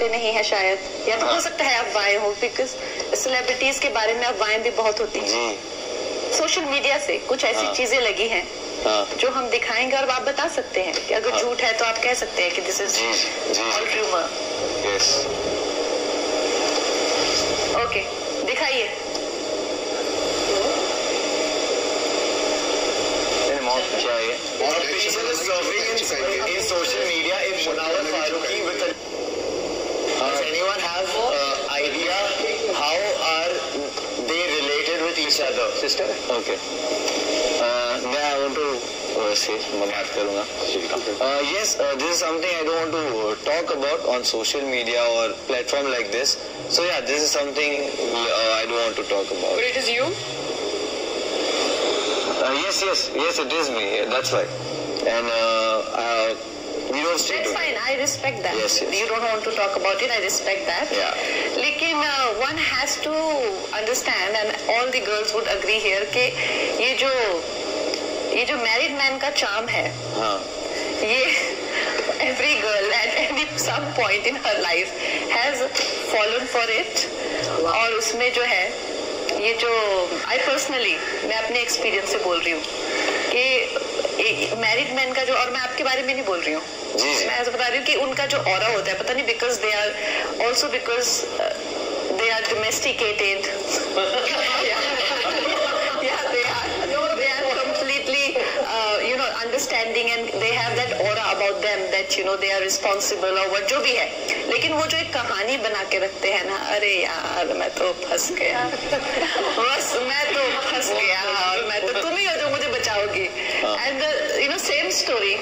जानते नहीं है शायद, या तो हो सकता है आप वाए हो, बिकॉज सेलिब्रिटीज के बारे में अफवाहें भी बहुत होती हैं सोशल मीडिया से। कुछ ऐसी चीजें लगी हैं जो हम दिखाएंगे और आप बता सकते हैं कि अगर झूठ है तो आप कह सकते हैं कि this is all rumour. Okay, दिखाइए। क्या है? in social media if Munawar Farooqi with a does anyone have idea how are they related with each other? Sister? Okay. मैं I want to say मैं बात करूँगा. Yes, this is something I don't want to talk about on social media or platform like this. So yeah, this is something I don't want to talk about. But it is you? Yes, it is me. That's why. And we don't stay That's fine. I respect that. Yes. You don't want to talk about it. I respect that. Yeah. लेकिन one has to understand, and all the girls would agree here, कि ये जो married man का charm है, ये every girl at some point in her life has fallen for it. और उसमें जो है ये जो I personally, मैं अपने एक्सपीरियंस से बोल रही हूँ कि मैरिड मैन का जो, और मैं आपके बारे में नहीं बोल रही हूँ, मैं ऐसा बता रही हूँ कि उनका जो ऑरा होता है, पता नहीं because they are domesticated, understanding and they have that aura about them that they are responsible और व्हाट जो भी है। लेकिन वो जो एक कहानी बना के रखते हैं ना, अरे यार मैं तो फंस गया, बस मैं तो फंस गया और मैं तो तुम ही हो जो मुझे बचाओगी। एंड सेम स्टोरी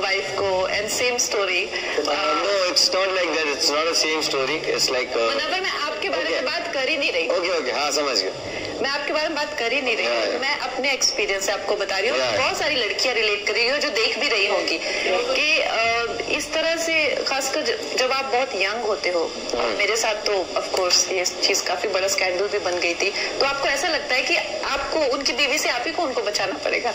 वाइफ को and same story. No, it's not like that. It's not a same story. It's like. मतलब मैं आपके बारे में बात कर ही नहीं रही। Okay, हाँ समझ गया। मैं आपके बारे में बात कर ही नहीं रही, मैं अपने एक्सपीरियंस से आपको बता रही हूँ। बहुत सारी लड़कियां रिलेट कर रही हो जो देख भी रही होंगी कि इस तरह से, खासकर जब आप बहुत यंग होते हो, और मेरे साथ तो ऑफ कोर्स ये चीज काफी बड़ा स्कैंडल भी बन गई थी, तो आपको ऐसा लगता है कि आपको उनकी बीवी से आप ही को उनको बचाना पड़ेगा,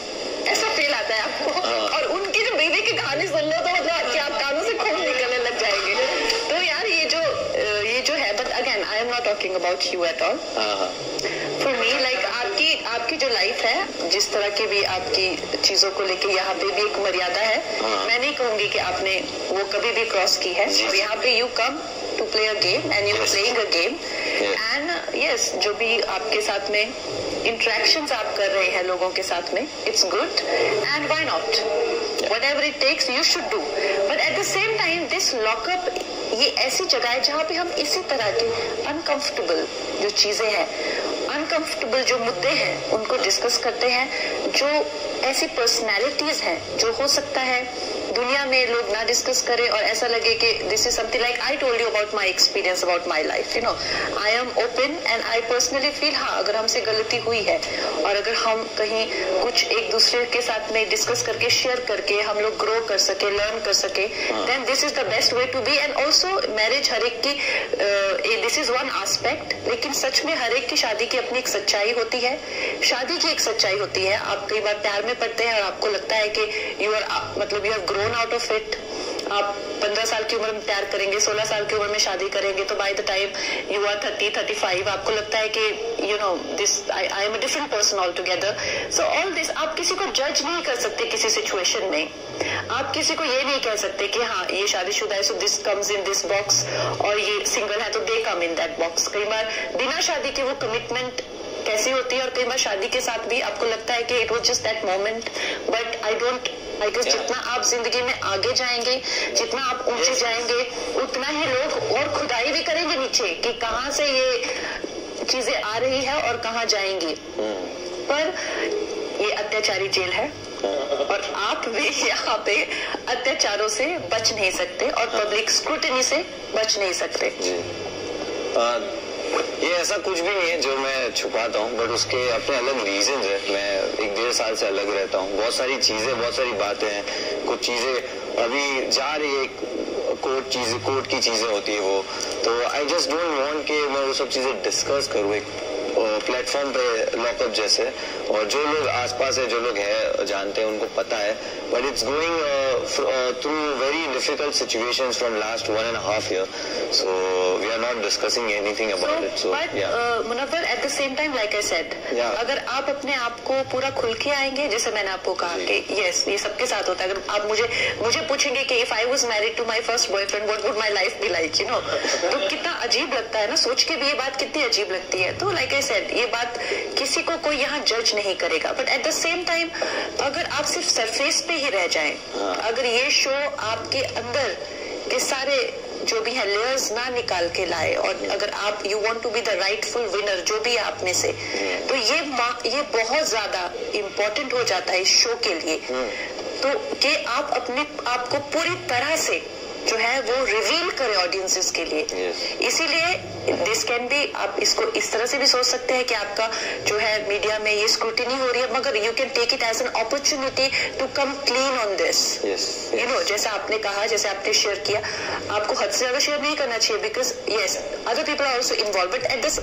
ऐसा फील आता है आपको। और उनकी जो बीवी की कहानी सुन लो तो मतलब आपके कानों से खून निकलने लग जाएंगे। तो यार ये जो है, but again I am not talking about you at all. For me like आपकी जो लाइफ है, जिस तरह की भी आपकी चीजों को लेके, यहाँ पे भी एक मर्यादा है। मैं नहीं कहूंगी कि आपने वो कभी भी क्रॉस की है। और यहाँ पे you come to play a game and you are playing a game and yes, जो भी आपके साथ में इंटरेक्शंस आप कर रहे हैं लोगों के साथ में, it's good and why not, whatever it takes you should do. But at the same time this lockup ये ऐसी जगह है जहाँ पे हम इसी तरह की अनकंफर्टेबल जो चीजें हैं, अनकंफर्टेबल जो मुद्दे हैं, उनको डिस्कस करते हैं। जो ऐसी पर्सनैलिटीज हैं जो हो सकता है दुनिया में लोग ना डिस्कस करें और ऐसा लगे कि this is something like I told you about my experience about my life, I am open and I personally feel, हाँ अगर हमसे गलती हुई है और अगर हम कहीं कुछ एक दूसरे के साथ में डिस्कस करके, शेयर करके हम लोग ग्रो कर सके, लर्न कर सके, then this is the best way to be. And also marriage हर एक की, दिस इज वन एस्पेक्ट, लेकिन सच में हर एक की शादी की अपनी एक सच्चाई होती है, शादी की एक सच्चाई होती है। आप कई बार प्यार में पड़ते हैं और आपको लगता है कि यू आर मतलब you have grown out of it. आप 15 साल की उम्र में प्यार करेंगे, 16 साल की उम्र में शादी करेंगे, तो by the time you are 30-35 आपको लगता है कि this I am a different person all together. So all this, आप किसी को जज नहीं कर सकते किसी सिचुएशन में। आप किसी को ये नहीं कह सकते कि हाँ ये शादीशुदा है so this comes in this box, और ये सिंगल है तो दे कम इन दैट बॉक्स। कई बार बिना शादी के वो कमिटमेंट कैसी होती है, और कई बार शादी के साथ भी आपको लगता है कि it was just that moment. But I guess जितना आप जिंदगी में आगे जाएंगे, जितना आप ऊंचे जाएंगे, उतना ही लोग और खुदाई भी करेंगे नीचे कि कहाँ से ये चीजें आ रही है और कहाँ जाएंगी। पर ये अत्याचारी जेल है और आप भी यहाँ पे अत्याचारों से बच नहीं सकते और पब्लिक स्क्रूटिनी से बच नहीं सकते। ये ऐसा कुछ भी नहीं है जो मैं छुपाता हूँ, बट उसके अपने अलग रीजन है। मैं 1-1.5 साल से अलग रहता हूँ, बहुत सारी चीजें, बहुत सारी बातें हैं, कुछ चीजें अभी जा रही है, कोर्ट की चीजें होती है वो, तो आई जस्ट डोंट वांट कि मैं वो सब चीजें डिस्कस करूँ एक प्लेटफॉर्म पे लॉकअप जैसे, और जो लोग आसपास है, जो लोग है जानते हैं, उनको पता है, but it's going through very difficult situations from last 1.5 year, so we are not discussing anything about it. So but Munawar, at the same time, like I said, अगर आप अपने आप को पूरा खुल के आएंगे, जैसे मैंने आपको कहा कि यस, ये सबके साथ होता है, अगर आप मुझे पूछेंगे कि if I was married to my first boyfriend what would my life be like, you know, तो कितना अजीब लगता है ना, सोच के भी ये बात कितनी अजीब लगती है। तो लाइक आई सेड, ये बात किसी को कोई यहाँ जज नहीं करेगा, but at the same time अगर आप सिर्फ सरफेस पे ही रह जाएं, अगर ये शो आपके अंदर के सारे जो भी है लेयर्स ना निकाल के लाए, और अगर आप you want to be the rightful winner जो भी है आप में से, तो ये बहुत ज्यादा इम्पोर्टेंट हो जाता है इस शो के लिए, तो कि आप अपने आप को पूरी तरह से जो है वो रिवील करें ऑडियंसेस के लिए। इसीलिए दिस कैन बी, आप इसको इस तरह से भी सोच सकते हैं कि आपका जो है मीडिया में ये स्क्रूटिनी हो रही है, मगर you can take it as an opportunity to come clean on this, you know, जैसे आपने कहा, जैसे आपने शेयर किया, आपको हद से ज्यादा शेयर नहीं करना चाहिए, because yes other people are also involve, but at this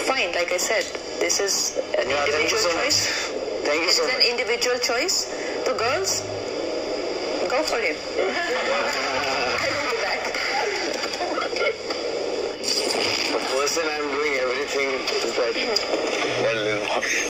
fine, like I said, this is an individual choice, this is an individual choice, तो girls go for it. I will be back. The person I'm doing everything, but well,